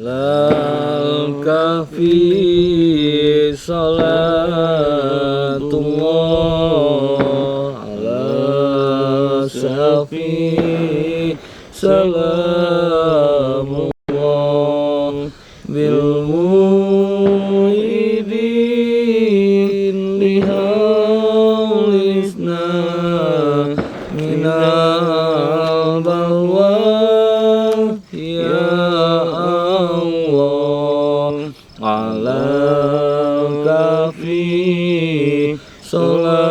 Alal kafi salatullah ala safi salamullah bil mu'idin lihaulisna minal balwa ya Allah ala kafi salatullah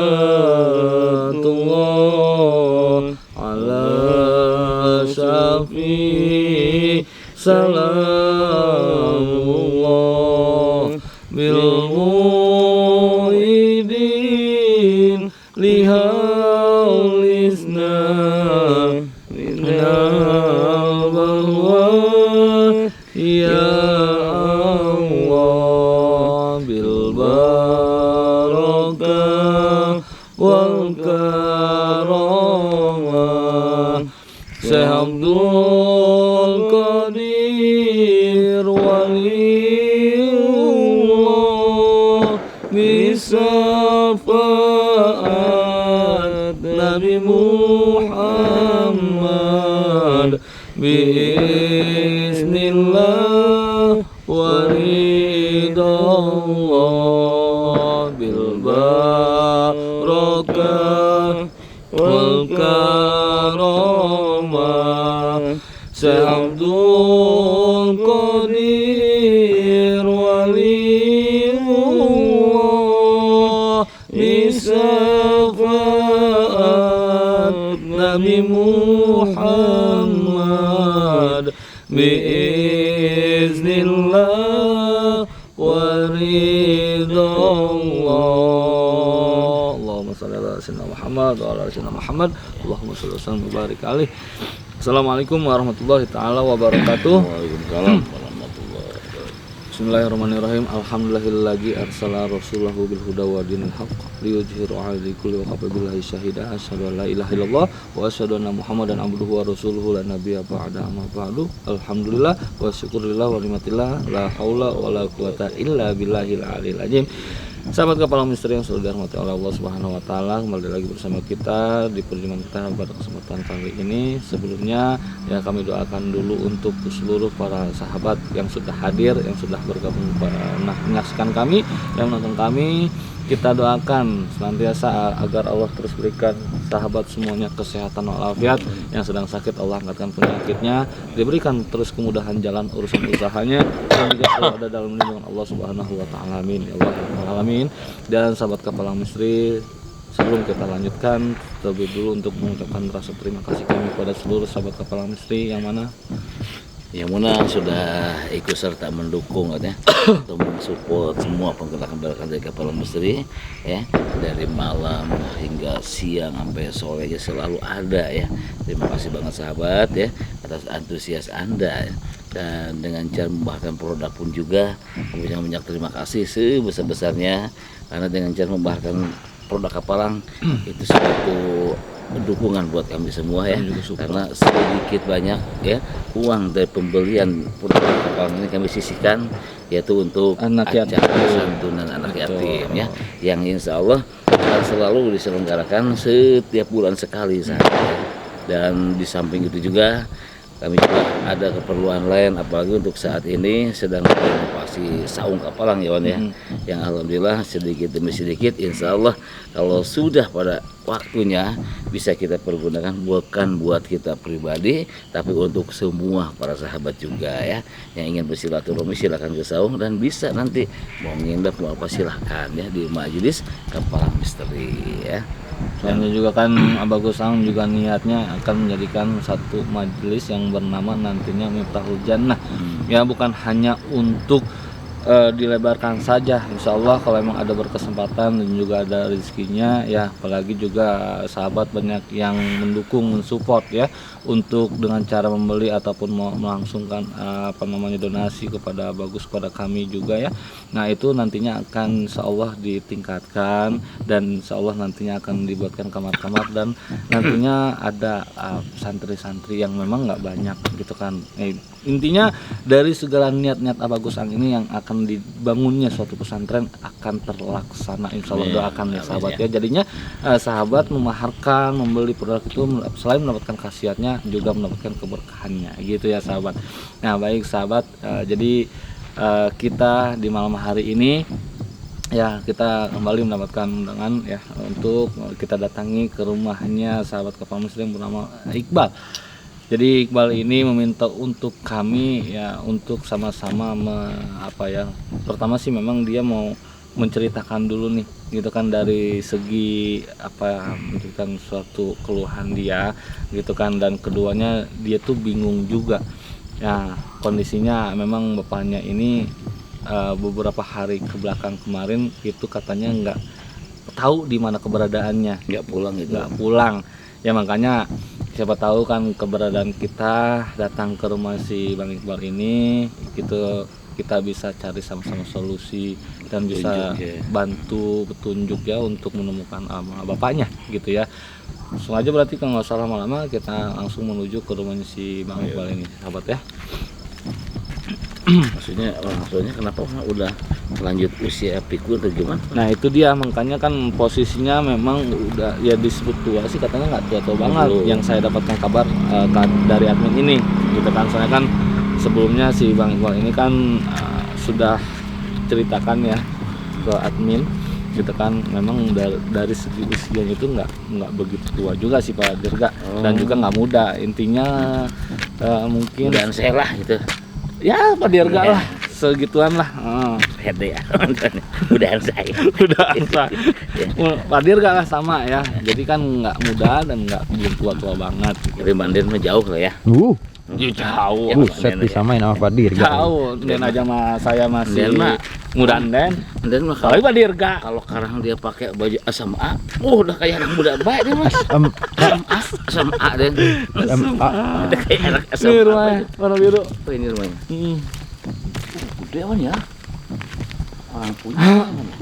ala syafi salamullah bil mu'idin lihaulisna minal balwa ya Allah bil barakah wal karamah Syekh Abdul Qadir waliullah bisyafaat Nabi Muhammad biiznillah waridallah bil barakah wal karamah Syekh Abdul Qadir waliullah bisyafaat Nabi Muhammad biiznillah waridallah Allahumma shalli ala sayyidina Muhammad wa ala sayyidina Muhammad Allahumma shalli wa sallim wa barik alaihi. Assalamualaikum warahmatullahi taala wabarakatuh. Waalaikumsalam warahmatullahi wabarakatuh. Bismillahirrahmanirrahim. Alhamdulillahilladzi arsala rasulahu bil huda wa dinil haqq liyudhhirahu 'ala kulli wa kafa billahi syahida. Asyhadu an la ilaha illallah wa asyhadu anna Muhammadan abduhu wa rasuluhu la nabiyya ba'da amma ba'du. Alhamdulillah wa syukurillah wa nikmatillah la haula wa la quwata illa billahil aliyil azim. Sahabat Kepala Misteri yang selalu dirahmati oleh Allah Subhanahu wa taala, kembali lagi bersama kita di perjumpaan kita pada kesempatan kali ini. Sebelumnya ya kami doakan dulu untuk seluruh para sahabat yang sudah hadir, yang sudah bergabung menyaksikan kami, yang menonton kami. Kita doakan senantiasa agar Allah terus berikan sahabat semuanya kesehatan walafiat, yang sedang sakit Allah angkatkan penyakitnya, diberikan terus kemudahan jalan urusan usahanya, dan juga selalu ada dalam lindungan Allah Subhanahu wa taala. Amin ya Allah alamin. Dan sahabat Kepala Misteri, sebelum kita lanjutkan, terlebih dulu untuk mengucapkan rasa terima kasih kami kepada seluruh sahabat Kepala Misteri yang mana sudah ikut serta mendukung katanya atau mensupport semua penggerak-penggerak dari Kepala Misteri ya, dari malam hingga siang sampai sore ya, selalu ada ya. Terima kasih banget sahabat ya atas antusias Anda ya. Dan dengan cara membahaskan produk pun juga kami banyak terima kasih sebesar-besarnya, karena dengan cara membahaskan produk Kapalang itu suatu dukungan buat kami semua ya, karena sedikit banyak ya uang dari pembelian produk Kapalang ini kami sisihkan yaitu untuk acara santunan anak yatim ya, yang insya Allah akan selalu diselenggarakan setiap bulan sekali saja. Dan di samping itu juga kami juga ada keperluan lain, apalagi untuk saat ini sedang renovasi saung Kapalang ya Wan ya, yang alhamdulillah sedikit demi sedikit insya Allah kalau sudah pada waktunya bisa kita pergunakan, bukan buat kita pribadi tapi untuk semua para sahabat juga ya, yang ingin bersilaturahmi silakan ke saung, dan bisa nanti mau nginep mau apa silahkan ya di majelis Kepala Misteri ya. Soalnya juga kan Bagus Sang juga niatnya akan menjadikan satu majelis yang bernama nantinya Miftahul Jannah. Ya bukan hanya untuk dilebarkan saja, insya Allah kalau emang ada berkesempatan dan juga ada rezekinya ya, apalagi juga sahabat banyak yang mendukung, mensupport ya, untuk dengan cara membeli ataupun mau melangsungkan donasi kepada Bagus, kepada kami juga ya. Nah itu nantinya akan insya Allah ditingkatkan, dan insya Allah nantinya akan dibuatkan kamar-kamar, dan nantinya ada santri-santri yang memang nggak banyak gitu kan. Intinya dari segala niat-niat Abagus Ang ini yang akan dibangunnya suatu pesantren akan terlaksana, insya Allah. Doakan ya sahabat ya. Jadinya sahabat memaharkan membeli produk itu selain mendapatkan khasiatnya juga mendapatkan keberkahannya gitu ya sahabat. Nah baik sahabat, jadi kita di malam hari ini ya kita kembali mendapatkan undangan ya untuk kita datangi ke rumahnya sahabat kapal muslim bernama Iqbal. Jadi Iqbal ini meminta untuk kami ya untuk sama-sama pertama sih memang dia mau menceritakan dulu nih gitu kan, dari segi menceritakan suatu keluhan dia gitu kan, dan keduanya dia tuh bingung juga ya, kondisinya memang bapaknya ini beberapa hari ke belakang kemarin itu katanya nggak tahu di mana keberadaannya, nggak pulang ya, makanya siapa tahu kan keberadaan kita datang ke rumah si Bang Iqbal ini gitu, kita bisa cari sama-sama solusi dan bisa bantu petunjuk ya untuk menemukan bapaknya gitu ya. Langsung aja berarti kalau nggak usah lama-lama, kita langsung menuju ke rumahnya si Bang Iqbal ini sahabat ya. Maksudnya kenapa udah lanjut usia pikul atau gimana? Nah itu dia, makanya kan posisinya memang udah ya disebut tua sih, katanya nggak tua-tua banget yang saya dapatkan kabar dari admin ini gitu kan. Soalnya kan sebelumnya si Bang Iqbal ini kan sudah ceritakan ya ke admin gitu kan, memang dari segi usianya itu nggak begitu tua juga sih Pak Dirga, dan juga nggak muda, intinya mungkin dan saya lah gitu ya Pak Dirga lah segituan lah. Hede ya udahan saya Pak Dirga lah sama ya, jadi kan nggak muda dan nggak belum tua-tua banget gitu. Dari Bandir mah jauh lah ya. Jauh. Set disamain sama Pak Dirga. Jauh. Den aja saya masih muda Den mah kalau Pak Dirga. Kalau sekarang dia pakai baju SMA, udah kayak anak muda baik dia Mas. SMA Den. Udah kayak anak SMA. Ini rumahnya, warna biru. Oh, ini rumahnya. Gede kan ya. Orang punya.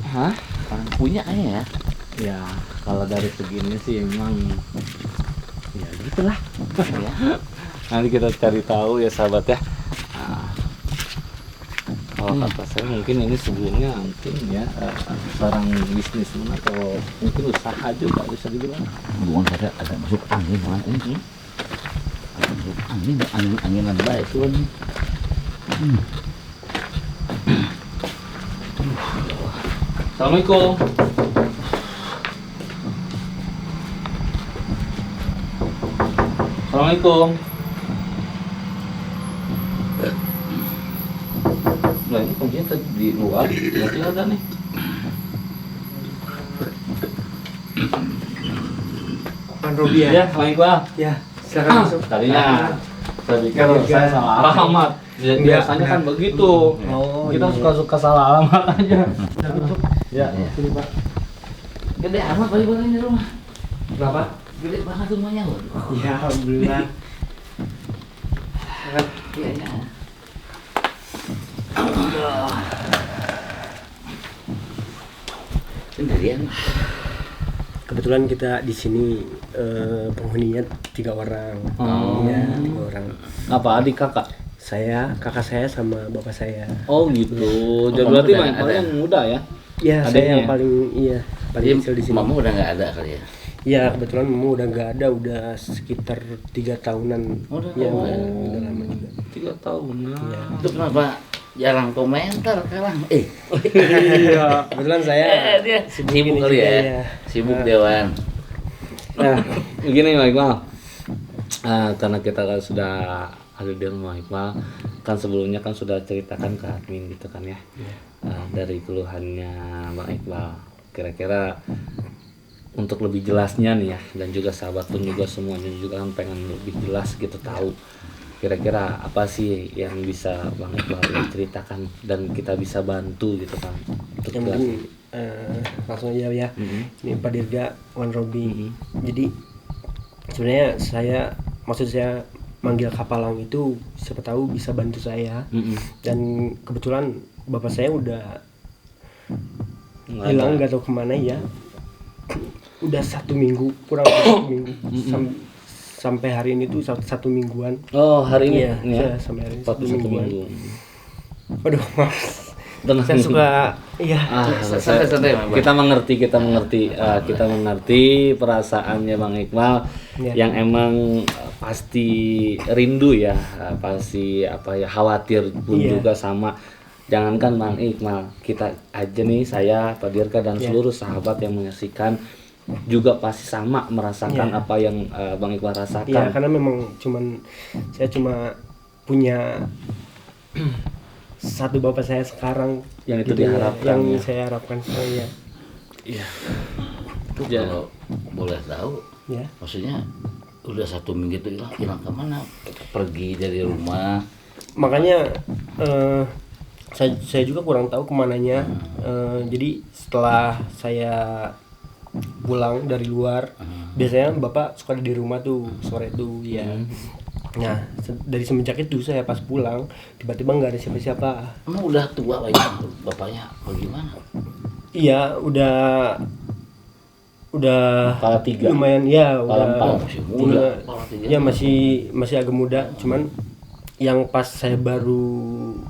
Hah? Orang punya ya. Ya, kalau dari segini sih emang ya gitulah. Ya. Nanti kita cari tahu ya sahabat ya. Kalau kata saya mungkin ini sebelumnya mungkin ya seorang bisnismen atau mungkin usaha juga bisa dibilang. Bukan ada masuk angin malah ini. Ada masuk anginan baik tuh. Assalamualaikum. Assalamualaikum. Nah ini kuncinya tadi di luar, berarti ada nih. Pak Robi Ya, Assalamualaikum. Ya, silakan masuk. Tadinya saya pikir saya salah alamat. Biasanya kan begitu. Kita suka salah alamat aja. Ya, sini Pak. Gede amat balik-balik di rumah. Berapa? Gede banget rumahnya loh. Ya, alhamdulillah. Iya. Sendirian. Kebetulan kita di sini penghuninya 3 orang. Ya, 3 orang. Apa adik kakak? Saya, kakak saya sama bapak saya. Oh gitu. Jadi berarti Bang Iqbal yang muda ya? Ya, Adanya? saya yang paling kecil di sini. Mama udah nggak ada kali ya? Ya, kebetulan mama udah nggak ada, udah sekitar 3 tahunan. Udah Ya, lama ya? udah lama juga. 3 tahun. Ya. Itu kenapa jarang komentar sekarang? Iya, kebetulan saya Dia sibuk sibuk ini kali juga, ya? ya. Sibuk Dewan. Nah, begini Bang Iqbal. Karena kita kan sudah ada di rumah Iqbal, kan sebelumnya kan sudah ceritakan ke admin gitu kan ya. Dari keluhannya Bang Iqbal. Kira-kira untuk lebih jelasnya nih ya, dan juga sahabat pun juga semuanya juga kan pengen lebih jelas gitu tahu kira-kira apa sih yang bisa Bang Iqbal ceritakan dan kita bisa bantu gitu kan untuk Yang mungkin langsung aja ya. Ini Pak Dirga, Wan Robi. Jadi sebenarnya maksud saya manggil Kapalang itu siapa tahu bisa bantu saya. Dan kebetulan bapak saya udah hilang, nggak tahu kemana ya. Udah 1 minggu, kurang lebih 1 minggu. Sampai hari ini tuh 1 mingguan. Oh, hari ini ya, sampai hari ini 1 mingguan. minggu. Waduh, maaf. Saya suka santai-santai kita mengerti perasaannya Bang Iqbal yang emang pasti rindu ya, pasti khawatir pun juga sama. Jangankan Bang Iqbal, kita aja nih, saya, Pak Dirga dan seluruh sahabat yang menyaksikan juga pasti sama merasakan apa yang Bang Iqbal rasakan. Iya, karena memang saya cuma punya satu bapak saya sekarang yang itu gitu diharapkan yang saya harapkan saya. Iya. Itu kalau boleh tahu, maksudnya udah 1 minggu itu hilang kemana? Pergi dari rumah. Makanya saya juga kurang tahu kemananya. Jadi setelah saya pulang dari luar, biasanya bapak suka di rumah tuh sore tuh ya. Nah, dari semenjak itu saya pas pulang tiba-tiba nggak ada siapa-siapa. Emang udah tua banyak bapaknya, bagaimana? Iya, udah kepala 3. lumayan ya, Kepala udah 4. Masih muda. Ya masih agak muda, cuman yang pas saya baru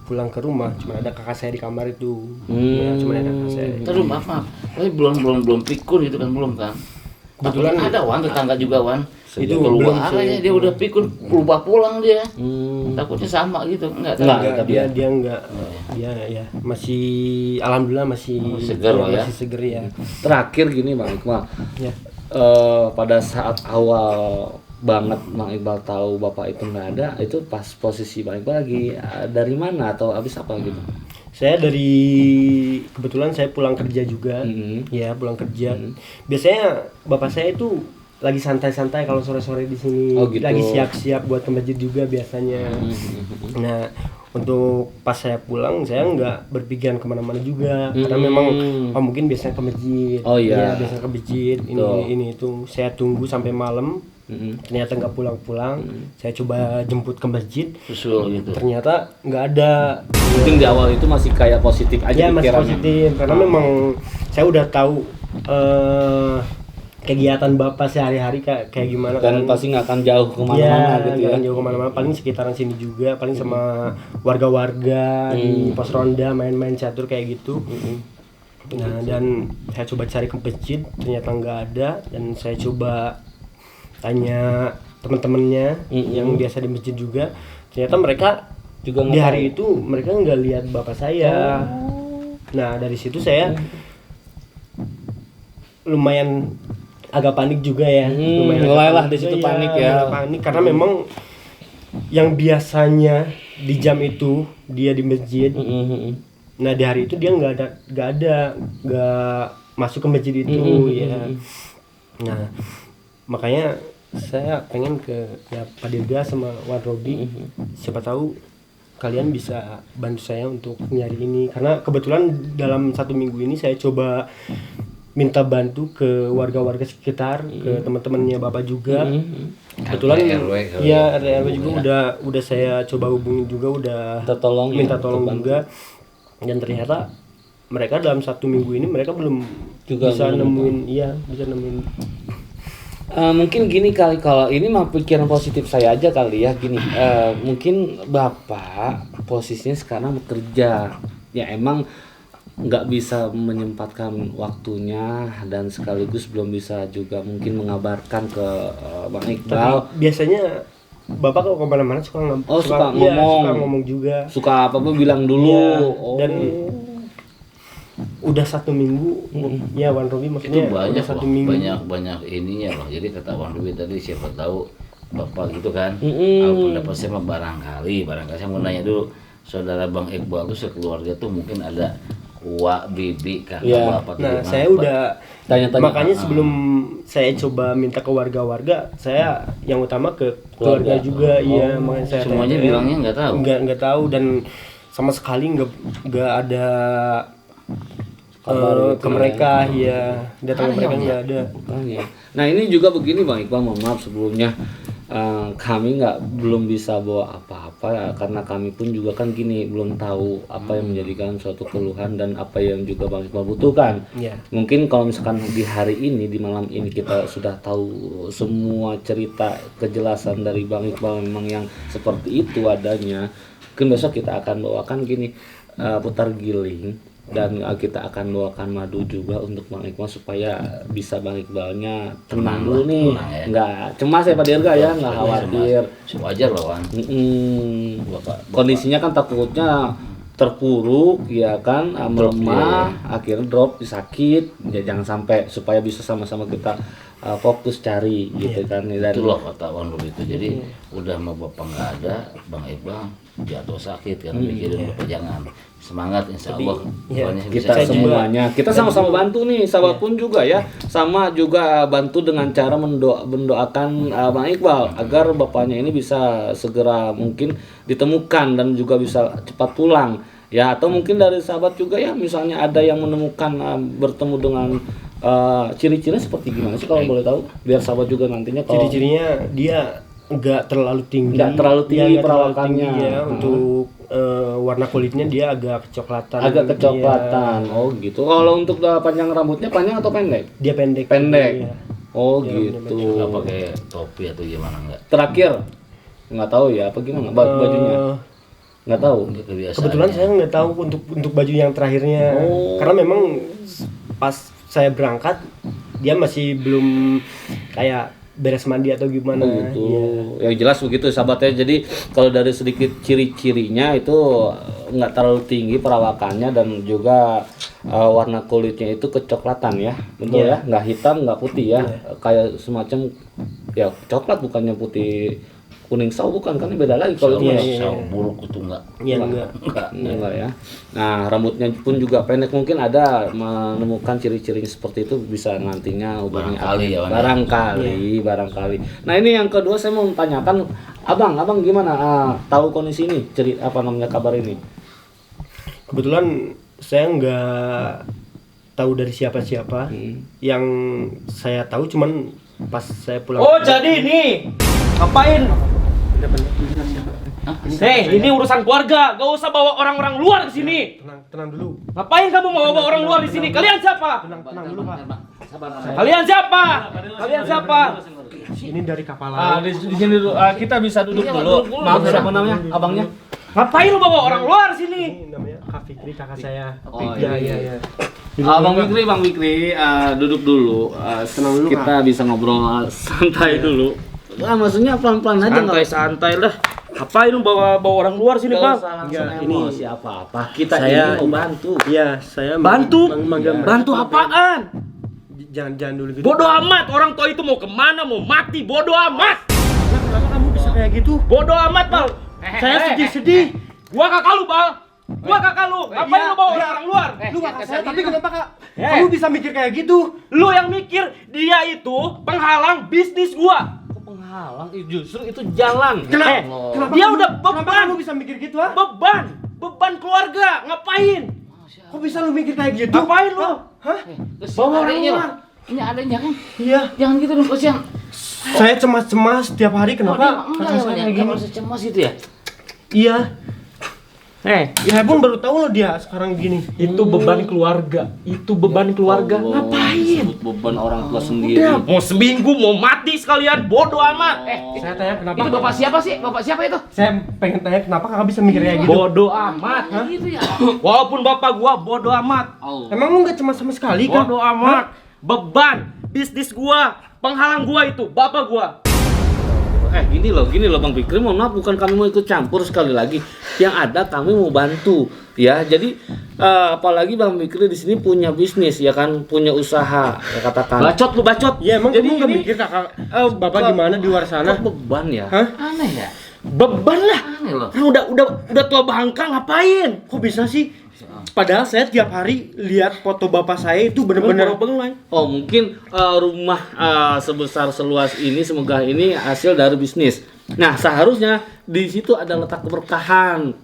pulang ke rumah cuma ada kakak saya di kamar itu. Ya, cuma ada kakak saya. Terus maaf. Tapi belum pikun itu kan belum kan? Kebetulan ada Wan, tetangga juga Wan. Itu keluar ya, dia udah pikun, lupa pulang dia. Takutnya sama gitu, enggak dia enggak. Dia ya masih alhamdulillah masih seger ya. Masih seger ya. Terakhir gini Bang Iqbal. Ya. Pada saat awal banget Bang Iqbal tahu bapak itu nggak ada, itu pas posisi Bang Iqbal lagi dari mana atau habis apa gitu? Saya kebetulan saya pulang kerja juga. Ya, pulang kerja. Biasanya bapak saya itu lagi santai-santai kalau sore-sore di sini. Gitu. Lagi siap-siap buat ke masjid juga biasanya. Nah, untuk pas saya pulang saya nggak berpikiran kemana-mana juga karena memang mungkin biasanya ke masjid. Ya, biasanya ke masjid. Ini itu saya tunggu sampai malam. Ternyata nggak pulang-pulang. Saya coba jemput ke masjid. Gitu. Ternyata nggak ada. Mungkin di awal itu masih kayak positif aja ya, masih positif karena memang saya udah tahu kegiatan bapak sehari-hari kayak gimana dan pasti nggak akan jauh kemana-mana gitu ya. Jangan jauh kemana-mana, paling sekitaran sini juga, paling sama warga-warga di pos ronda main-main catur kayak gitu. Nah, dan saya coba cari ke masjid, ternyata nggak ada, dan saya coba tanya teman-temannya yang biasa di masjid juga, ternyata mereka juga di hari itu mereka nggak lihat bapak saya. Nah, dari situ saya lumayan agak panik juga ya. Mulailah di situ panik ya. Panik karena memang yang biasanya di jam itu dia di masjid. Nah, di hari itu dia nggak masuk ke masjid itu ya. Nah, makanya saya pengen ke Pak Dirga sama Wan Robi. Siapa tahu kalian bisa bantu saya untuk nyari ini, karena kebetulan dalam 1 minggu ini saya coba minta bantu ke warga-warga sekitar, ke teman-temannya bapak juga. Kebetulan RW juga udah saya coba hubungin juga, udah minta tolong juga, dan ternyata mereka dalam 1 minggu ini mereka belum bisa nemuin. Mungkin gini kali, kalau ini mah pikiran positif saya aja kali ya, gini, mungkin bapak posisinya sekarang bekerja ya, emang nggak bisa menyempatkan waktunya dan sekaligus belum bisa juga mungkin mengabarkan ke Bang Iqbal. Tapi biasanya bapak kalau kemana-mana suka ngomong juga, suka apa-apa bilang dulu dan udah 1 minggu ya Wan Robi, maksudnya itu banyak udah 1 minggu. banyak ininya loh. Jadi kata Wan Robi tadi, siapa tahu bapak gitu kan. Kalau pendapat saya mah barangkali saya mau nanya dulu, saudara Bang Iqbal tuh sekeluarga tuh mungkin ada Wak, bibi, kakak, Iya. bapak. Nah, gimana, saya Pak? udah Tanya-tanya. makanya sebelum saya coba minta ke warga-warga, saya yang utama ke keluarga juga, iya, makanya saya semuanya tanya. bilangnya nggak tahu. Nggak tahu dan sama sekali nggak ada Kabar ke mereka, ya datang ke mereka nggak ada. Makanya. Nah ini juga begini Bang Iqbal, mohon maaf sebelumnya kami belum bisa bawa apa-apa ya, karena kami pun juga kan gini belum tahu apa yang menjadikan suatu keluhan dan apa yang juga Bang Iqbal butuhkan. Iya. Mungkin kalau misalkan di hari ini, di malam ini kita sudah tahu semua cerita kejelasan dari Bang Iqbal memang yang seperti itu adanya, mungkin besok kita akan bawakan gini putar giling dan kita akan bawakan madu juga untuk Bang Iqbal supaya bisa Bang Iqbalnya tenang dulu nih, tenang ya. nggak cemas ya Pak Dirga ya, nggak khawatir. Wajar lah, Wan. Bapak. Kondisinya kan takutnya terpuruk ya kan, melemah, akhirnya drop, sakit, ya jangan sampai, supaya bisa sama-sama kita fokus cari gitu kan. Dan Itulah kata Wan begitu. Jadi udah mau bapak nggak ada, Bang Iqbal jatuh sakit karena mikirin bapak. Jangan semangat, insya Allah doanya bisa kita saya semuanya kita sama-sama bantu nih, sahabat pun juga ya, sama juga bantu dengan cara mendoakan Bang Iqbal agar bapaknya ini bisa segera mungkin ditemukan dan juga bisa cepat pulang ya. Atau mungkin dari sahabat juga ya, misalnya ada yang menemukan bertemu dengan ciri-cirinya seperti gimana sih kalau boleh tahu, biar sahabat juga nantinya kalau Ciri-cirinya dia nggak terlalu tinggi, Nggak terlalu tinggi Dia nggak terlalu perawakannya. tinggi ya. Untuk warna kulitnya dia agak kecoklatan. agak kecoklatan. Oh gitu. Kalau untuk panjang rambutnya panjang atau pendek? Dia pendek. Pendek. Iya. Oh Ya, gitu. nggak pakai topi atau gimana nggak? Terakhir nggak tahu ya apa gimana bajunya, nggak tahu. Kebiasaan. Kebetulan saya nggak tahu untuk baju yang terakhirnya, karena memang pas saya berangkat dia masih belum kayak beres mandi atau gimana. Gitu. Iya. Yang jelas begitu sahabatnya. Jadi kalau dari sedikit ciri-cirinya itu nggak terlalu tinggi perawakannya dan juga warna kulitnya itu kecoklatan ya, betul ya, nggak hitam nggak putih ya, kayak semacam ya coklat, bukannya putih kuning sawo, bukan kan, beda lagi kalau itu. Sawo buruk itu nggak. Iya, enggak. Enggak ya. Nah, rambutnya pun juga pendek, mungkin ada menemukan ciri-cirinya seperti itu, bisa nantinya hubungi Barangkali ya, Wan. barangkali. Nah, ini yang kedua saya mau tanyakan, Abang gimana tahu kondisi ini, apa namanya kabar ini? Kebetulan saya nggak tahu dari siapa-siapa. Yang saya tahu cuman pas saya pulang. Oh, jadi ini ngapain? Hei, ini urusan keluarga, gak usah bawa orang-orang luar ke sini. Tenang dulu. Ngapain kamu bawa orang luar di sini? Kalian siapa? Tenang dulu, Pak. Kalian siapa? Kalian siapa? Ini dari kapal Ah, laut. di sini dulu. Kita bisa duduk dulu. Maaf, siapa namanya? Abangnya? Ngapain lu bawa orang luar sini? Ini namanya Kak Fikri, kakak saya. Oh, iya. Bang Fikri, duduk dulu. Tenang dulu, Kita bisa ngobrol santai dulu. Maksudnya pelan-pelan aja, nggak Santai lah. Ngapain lu bawa orang luar sini, Bang? Enggak, ini emosi apa-apa. Kita saya ini mau bantu. Iya, saya Bantu? manggil mereka. Bantu apaan? Jangan dulu gitu. Bodoh amat, orang tua itu mau kemana, mau mati, bodoh amat. Kenapa kamu bisa kayak gitu? Bodoh amat, Bal. Saya sedih-sedih. Gua kakak lu, Bal. Gua kakak lu. Ngapain lu bawa orang luar? Lu kakak saya, tapi kenapa Kak? Kamu bisa mikir kayak gitu? Lu yang mikir dia itu penghalang bisnis gua. Penghalang, justru itu jalan. Kenapa Dia kamu- udah Kenapa beban. kamu bisa mikir gitu, ah? Beban keluarga. Ngapain? Kok bisa lu mikir kayak gitu? Ngapain lu? Hah? Bawa adanya loh. Ini adanya kan. Iya. Jangan gitu dong, kasihan. Saya cemas-cemas setiap hari, kenapa? Enggak ya, banyak kamu masih cemas gitu ya. Iya. Saya pun baru tahu loh dia sekarang gini. Itu beban keluarga. Itu beban keluarga. Allah, Ngapain? disebut beban orang tua sendiri. Udah, mau seminggu mau mati sekalian, bodoh amat. Saya tanya kenapa? Itu bapak siapa sih? Bapak siapa itu? Saya pengen tanya kenapa kakak bisa mikir kayak gitu? Bodoh amat. Gitu ya. Walaupun bapak gua bodoh amat. Emang lu nggak cemas sama sekali kan? Bodoh amat. Beban bisnis gua, penghalang gua itu bapak gua. Gini loh Bang Fikri, mohon maaf, bukan kami mau ikut campur, sekali lagi yang ada kami mau bantu ya. Jadi apalagi Bang Fikri di sini punya bisnis ya kan, punya usaha ya, katakan. Bacot lu bacot. Ya emang Jadi kamu nggak ini- mikir kakak bapak gimana di luar sana? Kok beban ya? Hah? Aneh ya. Beban lah. Aneh loh. Orang udah tua bangka ngapain? Kok bisa sih? Padahal saya tiap hari lihat foto bapak saya itu bener-bener bengong. Oh mungkin rumah sebesar seluas ini semoga ini hasil dari bisnis. Nah seharusnya di situ ada letak keberkahan.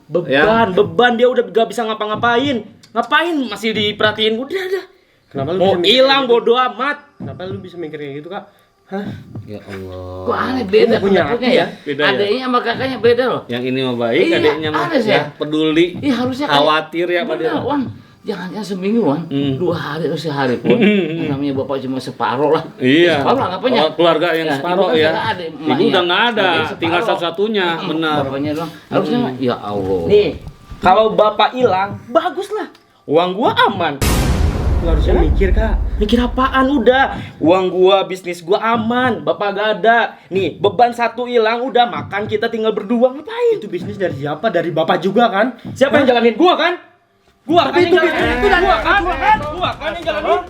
Beban dia udah gak bisa ngapa-ngapain. Ngapain masih diperhatiin? Udah. Kenapa lu Mau bisa mikir hilang kayak gitu? bodo amat. Kenapa lu bisa mikir kayak gitu, Kak? Hah? Ya Allah. Kok aneh beda Punya pendapatnya hati ya? Beda ya? Adiknya sama kakaknya beda loh. Yang ini mah baik, Iya, adiknya mah aneh sih ya ya. peduli, Iya harusnya kayak- khawatir ya Pak Bener, Dir. Wan. Jangan seminggu, Wan. 2 hari atau sehari pun. Yang namanya bapak cuma separuh lah. Iya. Separuh lah ngapain ya? Oh, keluarga yang Ya, separuh ibu kan ya. nggak ada, Ibu emaknya. udah nggak ada, Separuh. tinggal satu-satunya, benar. Bapaknya doang. Harusnya ya Allah. Nih, kalau bapak hilang, bagus lah. Uang gua aman. Lu harusnya mikir, Kak. Mikir apaan udah? Uang gua, bisnis gua aman. Bapak gak ada. Nih, beban satu hilang udah makan kita tinggal berdua ngapain? Itu bisnis dari siapa? Dari bapak juga kan? Siapa yang jalanin? Gua kan? Gua Tapi kan itu yang bisnis jalanin. itu dari Gua kan? bapak. Gua kan yang jalanin. Bang.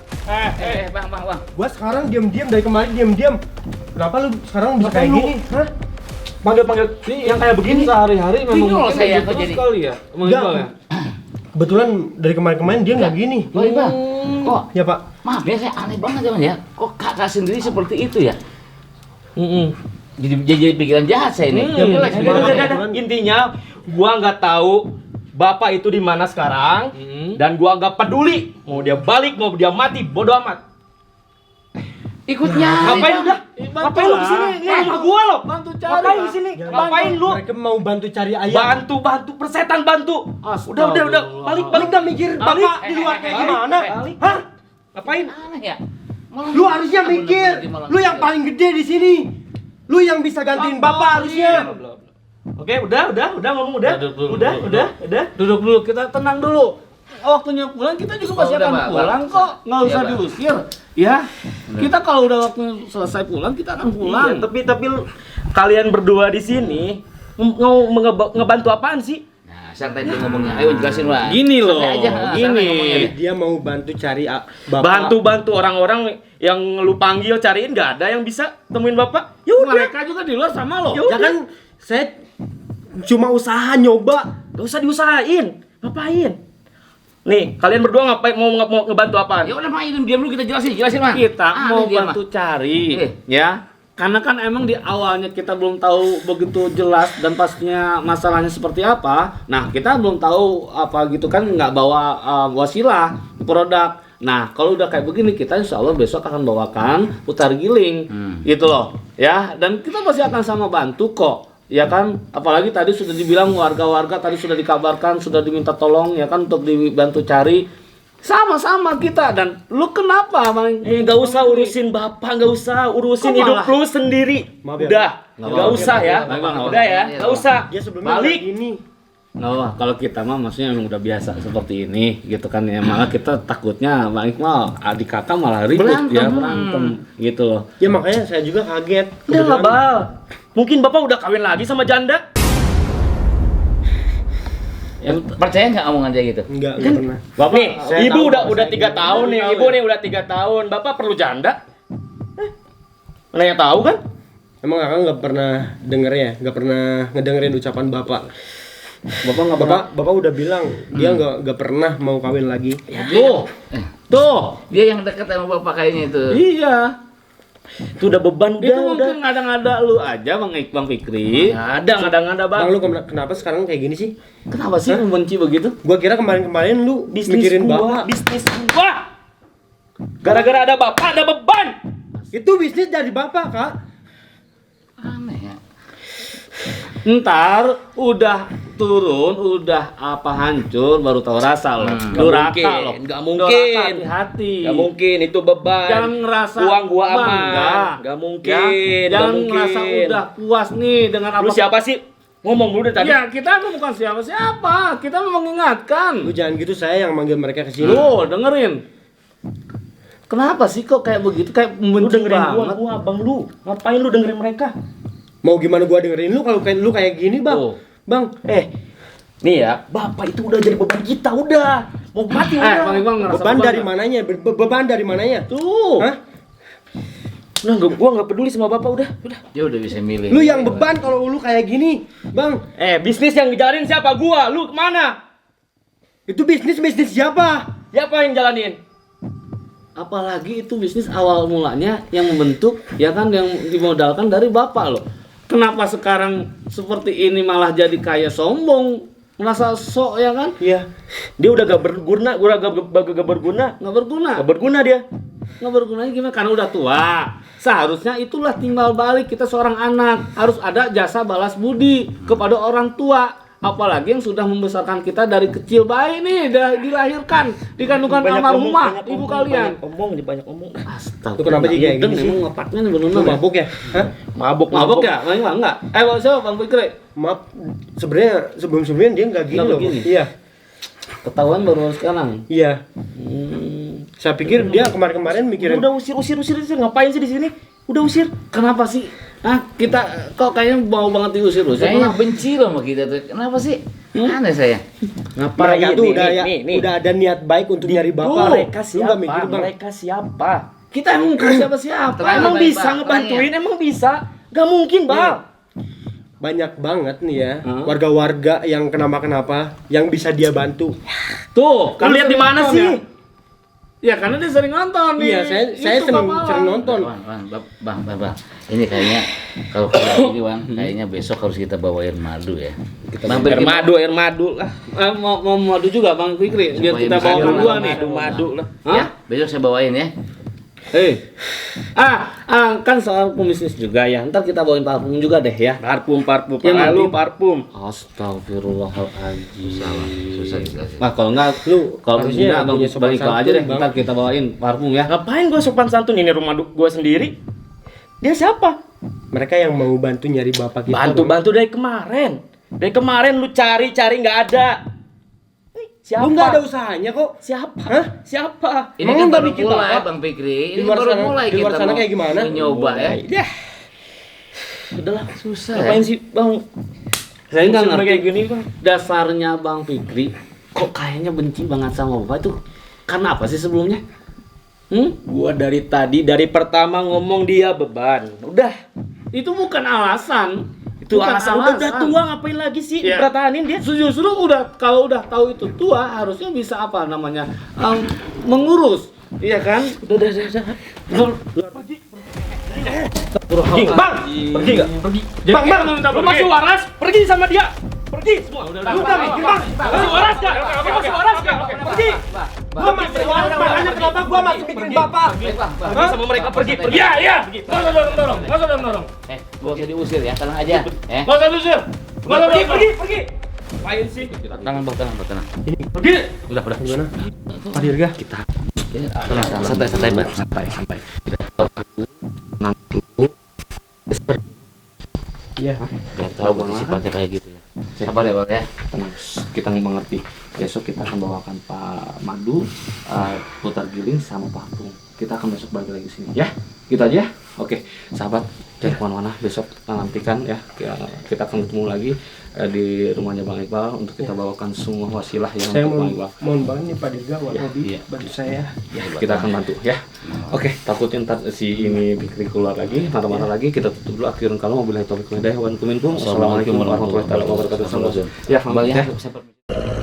Gua sekarang diam-diam dari kemarin diam-diam. Kenapa lu sekarang bisa Ngapain kayak lu? gini? Hah? Panggil yang kayak begini. Sehari-hari memang Bingung mungkin saya begitu kok jadi. sekali ya, Bang Enggak. Iqbal ya. Kebetulan dari kemarin-kemarin dia nggak gini. Oh iya, Bang. Kok Ya, Pak. maaf ya saya aneh banget ya, Bang ya. Kok kakak sendiri seperti itu ya? Jadi pikiran jahat saya ini. Ya, Jelas, mungkin jelas. ada. Intinya, gua nggak tahu bapak itu di mana sekarang dan gua nggak peduli mau dia balik mau dia mati bodo amat. Ikut nyari. Ngapain Bang. udah? Ngapain lu kesini? Ini rumah gua loh. Bantu cari, Ngapain Bang. di sini? Jangan Ngapain lu? Mereka mau bantu cari ayam. Bantu persetan bantu. Udah. Balik Udah mikir Balik. bapak di luar kayak gimana? Balik. Hah? Ngapain? Aneh ya. Malah Lu harusnya Malah mikir. malah Lu yang mikir. paling gede di sini. Lu yang bisa gantiin bapak harusnya. Oke, udah ngomong udah. Duduk dulu, Udah. Duduk dulu, kita tenang dulu. Waktunya pulang kita juga pasti udah, akan Pak. pulang kok, nggak Iya, usah Pak. diusir. Ya, kita kalau udah waktu selesai pulang kita akan pulang. Iya, tapi kalian berdua di sini mau ngebantu apaan sih? Nah, santai dulu ngomongnya. Ayo jelasin, Bang. Gini loh, Santai aja. gini. Santai ngomongnya. Dia mau bantu cari bapak. Bantu orang-orang yang lu panggil cariin nggak ada yang bisa temuin bapak? Ya udah. Mereka juga di luar sama loh. Ya udah. Jangan saya cuma usaha nyoba. Gak usah diusahain. Ngapain? Nih, kalian berdua ngapain mau ngebantu apaan? Ya udah, Bang, diam dulu kita jelasin, Bang. Kita mau dia, bantu Bang. cari, Eh. ya. Karena kan emang di awalnya kita belum tahu begitu jelas dan pastinya masalahnya seperti apa. Nah, kita belum tahu apa gitu kan, nggak bawa wasilah produk. Nah, kalau udah kayak begini kita insya Allah besok akan bawakan putar giling, gitu loh, ya. Dan kita pasti akan sama bantu kok. Ya kan, apalagi tadi sudah dibilang warga-warga tadi sudah dikabarkan, sudah diminta tolong ya kan untuk dibantu cari. Sama-sama kita. Dan lu kenapa Bang? Gak usah urusin bapak, gak usah urusin Kok hidup malah? lu sendiri. Maaf ya, Udah, Nggak gak apa-apa. usah ya. Baik, Bang. Udah ya, gak usah. Dia sebelumnya Balik. kayak gini. Oh, kalau kita mah maksudnya memang udah biasa seperti ini gitu kan ya. Malah kita takutnya Bang Iqbal adik kakak malah ribut ya, berantem gitu loh. Ya makanya saya juga kaget. Udah lah, Kebetulan- Bal. Mungkin bapak udah kawin lagi sama janda. Percaya nggak omongan dia gitu? Enggak pernah. Bapak, nih, saya ibu tahu, udah saya 3 tahu. tahun nih, ibu nih udah 3 tahun. Bapak perlu janda? Mana yang tahu kan? Emang kakak nggak pernah denger ya? Nggak pernah ngedengerin ucapan bapak. Bapak nggak pernah. Bapak udah bilang dia nggak pernah mau kawin lagi. Tuh. Tuh. Dia yang dekat sama bapak kayaknya itu. Iya. Itu udah beban Itu udah. mungkin ngada-ngada lu aja Bang Fikri. Ada, Bang. Bang lu kenapa sekarang kayak gini sih? Kenapa sih membenci begitu? Gua kira kemarin-kemarin lu Bisnis mikirin gua, bapak. bisnis gua. Gara-gara ada bapak, ada beban. Itu bisnis dari bapak, Kak. Aneh ya. Ntar udah turun, udah apa hancur baru tahu rasa loh. Durhaka mungkin, loh. nggak mungkin. Durhaka, hati-hati. Gak mungkin, itu beban. Jangan ngerasa uang gua aman. bangga. Gak mungkin. Ya? gak Jangan mungkin. ngerasa udah puas nih dengan apa. Lu siapa sih? Ngomong dulu dari tadi. Ya kita tuh bukan siapa-siapa. Kita mau mengingatkan. Lu jangan gitu, saya yang manggil mereka ke sini. Lu dengerin. Kenapa sih kok kayak begitu? Kayak Lu membenci dengerin banget. gua abang lu. Ngapain lu dengerin mereka? Mau gimana gua dengerin lu kalau kayak lu kayak gini, Bang? Tuh. Bang, Nih ya, bapak itu udah jadi beban kita, udah. Mau mati udah. Bang Iqbal ngerasa beban beban dari nggak? mananya? Beban dari mananya? Tuh. Hah? Udah, gua nggak peduli sama bapak, udah. Dia udah bisa milih. Lu yang beban kalau lu kayak gini, Bang. Bisnis yang ngejalanin siapa? Gua. Lu kemana? Itu bisnis siapa? Siapa yang jalanin? Apalagi itu bisnis awal mulanya yang membentuk ya kan, yang dimodalkan dari bapak loh. Kenapa sekarang seperti ini malah jadi kayak sombong, merasa sok ya kan? Iya. Dia udah gak berguna, gak berguna. Nggak berguna. Gak berguna dia. Nggak bergunanya gimana? Karena udah tua. Seharusnya itulah timbal balik kita seorang anak, harus ada jasa balas budi kepada orang tua. Apalagi yang sudah membesarkan kita dari kecil bayi nih, dilahirkan, dikandungkan almarhumah ibu kalian. Banyak omong. Astaga. Itu kenapa sih kayak gini sih? Emang ngepaknya nih bener. Lu mabuk ya? Hah? Mabuk ya? Enggak. Siapa Bang Fikri? Maaf, sebenarnya sebelumnya dia nggak gini Nggak loh. begini? Iya. Ketahuan baru sekarang. Iya. Saya pikir dia kemarin mikirin. Udah usir ngapain sih di sini? Udah usir. Kenapa sih? Kita kok kayaknya mau banget diusir. Kayaknya benci loh sama kita tuh. Kenapa sih? Aneh saya. Mereka tuh udah ada niat baik untuk nyari bapak. Mereka Lu nggak mikir, Bang? Mereka siapa? Kita emang bukan siapa-siapa. Terang. Emang baik, bisa Pak. ngebantuin? Emang bisa? Gak mungkin, Bang. Banyak banget nih ya warga-warga yang kenapa yang bisa dia bantu. Tuh, Lu lihat di mana sih? Ya karena dia sering nonton nih. Iya, saya YouTube sering Bapak. nonton. Bang. Ini kayaknya kalau kayak gini Bang, kayaknya besok harus kita bawain madu ya. Bang, Air madu lah. Mau madu juga Bang Fikri, biar kita bawakan dua nih. Madu lah. Ya, besok saya bawain ya. Kan soal pembisnis juga ya. Ntar kita bawain parfum juga deh ya. Parfum. Yang Lalu nanti- parfum. Astagfirullahaladzim. Susah dikasih. Kalau enggak Lu kalau harusnya enggak Bang punya sopan balik aja santun, deh. Bang. Ntar kita bawain parfum ya. Ngapain gua sopan santun, ini rumah gua sendiri? Dia siapa? Mereka yang mau bantu nyari bapak kita. Bang. Bantu dari kemarin. Dari kemarin lu cari nggak ada. Siapa? Lu nggak ada usahanya kok. Siapa? Hah? Siapa? Ini Emang kan nggak baru bikin mulai Bapak? Bang Fikri. Ini Di luar baru sana- mulai di luar kita sana mau kayak gimana? nyoba ya. Ya. Udahlah, susah ya. Ngapain sih, Bang? Saya nggak Sama ngerti kayak gini, Bang. dasarnya Bang Fikri kok kayaknya benci banget sama Bapak itu. Karena apa sih sebelumnya? Gua dari pertama ngomong dia beban. Udah. Itu bukan alasan. Itu Bukan alasan udah tua, ngapain lagi sih Iya. dipertahanin dia? Justru kalau udah tahu itu tua harusnya bisa apa namanya mengurus, iya kan? Udah. Pergi, Bang. Pergi enggak? Pergi. Bang, lu masih waras? Pergi sama dia. Pergi semua. Lu enggak mikir, Bang? Masih waras enggak? Masih waras enggak? Pergi. Gua masih waras, makanya kenapa gua masih mikirin bapak? Pergi sama mereka, pergi. Iya. Enggak usah dorong. Gua usah diusir ya, tenang aja. Enggak usah usir. Pergi. Ngapain sih? Tenang. Pergi. Udah. Gimana? Pak Dirga. Tenang, santai Bang. Santai. Iya. Biar tahu kondisi sifatnya kayak gitu ya. Sabar ya Bang ya. Tenang, kita mengerti. Besok kita akan bawakan Pak Madu, putar giling sama parfum. Kita akan besok balik lagi sini ya. Gitu aja ya. Oke, sahabat, jangan kemana-mana. Besok kita nantikan ya. Kita akan ketemu lagi di rumahnya Bang Iqbal untuk kita bawakan semua wasilah yang Saya untuk Bang Iqbal. mohon banget nih Pak Dirga buat Iya, hobi iya. bantu saya. Ya, kita akan bantu ya. Oke, takutnya ntar si ini Fikri keluar lagi, marah-marah lagi. Kita tutup dulu. Akhirun kalau wabillahi taufiq wal hidayah wa minkum. Assalamualaikum warahmatullahi wabarakatuh. Ya, Ya, Bang ya. ya. Saya permisi.